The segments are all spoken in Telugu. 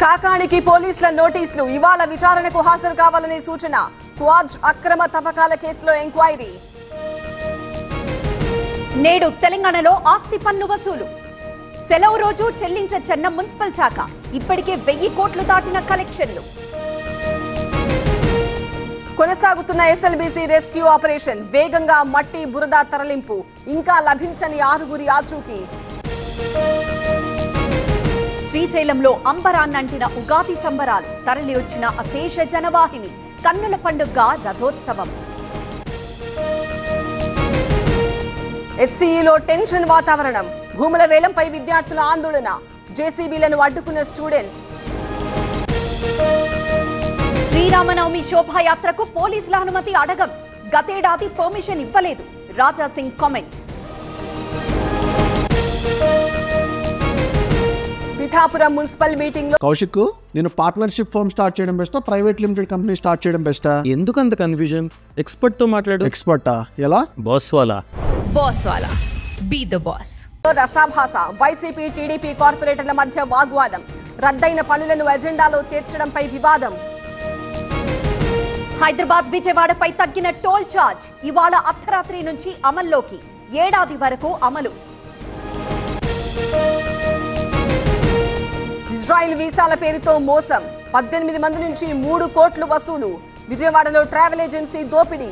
కాకానికి పోలీసుల నోటీసులు ఇవాళ విచారణకు హాజరు కావాలని సూచన క్వాజ్ అక్రమ తవ్వకాల కేసులో ఎంక్వైరీ నేడు తెలంగాణలో ఆస్తి పన్ను వసూలు సెలవు రోజు చెల్లించన్న మున్సిపల్ శాఖ ఇప్పటికే 1000 కోట్లు దాటిన కలెక్షన్లు కొనసాగుతున్న ఎస్ఎల్బీసీ రెస్క్యూ ఆపరేషన్ వేగంగా మట్టి బురద తరలింపు ఇంకా లభించని 6గురి ఆచూకీ శ్రీశైలంలో అంబరాన్నంటిన ఉగాది సంబరాలు తరలి వచ్చిన అశేష జనవాహిని కన్నుల పండుగ రథోత్సవం హెచ్సిఈలో టెన్షన్ వాతావరణం భూముల వేలంపై విద్యార్థుల ఆందోళన జేసీబీలను అడ్డుకున్న స్టూడెంట్స్ శ్రీరామనవమి శోభాయాత్రకు పోలీసుల అనుమతి అడగం గతేడాది పర్మిషన్ ఇవ్వలేదు Raja Singh comment Pithapuram municipal meeting లో కౌశిక్ నేను పార్ట్నర్షిప్ ఫర్మ్ స్టార్ట్ చేయడం బెస్టా ప్రైవేట్ లిమిటెడ్ కంపెనీ స్టార్ట్ చేయడం బెస్టా ఎందుకు అంత కన్ఫ్యూజన్ ఎక్స్పర్ట్ తో మాట్లాడు ఎక్స్పర్టా ఎలా బాస్ వాలా బీ ద బాస్ రసాభాస వైసీపీ టీడీపీ కార్పొరేటర్ల మధ్య వాగ్వాదం రద్దయిన పనులను ఎజెండాలో చేర్చడంపై వివాదం హైదరాబాద్ విజయవాడపై తగ్గిన టోల్ చార్జ్ ఇవాళ అర్ధరాత్రి నుంచి అమల్లోకి ఏడాది వరకు అమలు ఇజ్రాయిల్ వీసాల పేరుతో మోసం 18 మంది నుంచి 3 కోట్లు వసూలు విజయవాడలో ట్రావెల్ ఏజెన్సీ దోపిడీ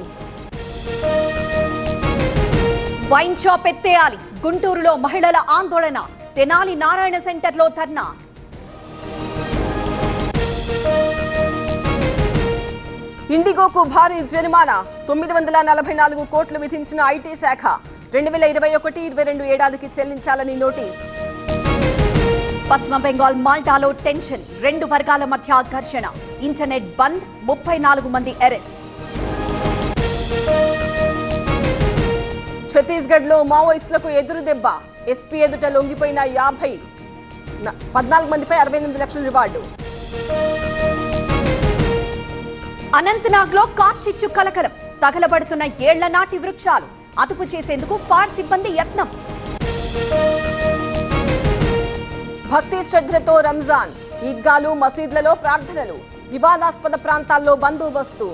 వైన్ షాప్ ఎత్తేయాలి గుంటూరులో మహిళల ఆందోళన తెనాలి నారాయణ సెంటర్లో ధర్నా ఇండిగోకు భారీ జరిమానా 944 కోట్లు విధించిన ఐటీ శాఖ 2021-22 ఏడాదికి చెల్లించాలని నోటీస్ పశ్చిమ బెంగాల్ మాల్టాలో టెన్షన్ 2 వర్గాల మధ్య ఘర్షణ ఇంటర్నెట్ బంద్ 34 మంది అరెస్ట్ ఛత్తీస్గఢ్ లో మావోయిస్టులకు ఎదురు దెబ్బ ఎస్పీ ఎదుట లొంగిపోయిన 14 మందిపై 68 లక్షల రివార్డు అనంతనాగ్ లో కార్చిచ్చు కలకలం తగలబడుతున్న ఏళ్ల నాటి వృక్షాలు అదుపు చేసేందుకు ఫైర్ సిబ్బంది యత్నం భక్తి శ్రద్ధలతో రంజాన్ ఈద్గాలు మసీద్లలో ప్రార్థనలు వివాదాస్పద ప్రాంతాల్లో బందోబస్తు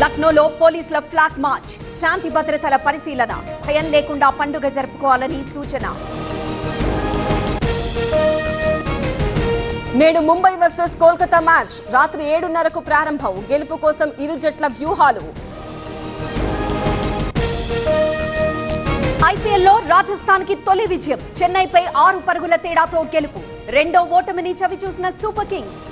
లక్నోలో పోలీసుల ఫ్లాగ్ మార్చ్ శాంతి భద్రతల పరిశీలన భయం లేకుండా పండుగ జరుపుకోవాలని సూచన నేడు ముంబై వర్సెస్ కోల్కతా మ్యాచ్ రాత్రి 7:30కు ప్రారంభం గెలుపు కోసం ఇరు జట్ల వ్యూహాలు ఐపీఎల్లో రాజస్థాన్ కి తొలి విజయం చెన్నైపై 6 పరుగుల తేడాతో గెలుపు రెండో ఓటమిని చవిచూసిన సూపర్ కింగ్స్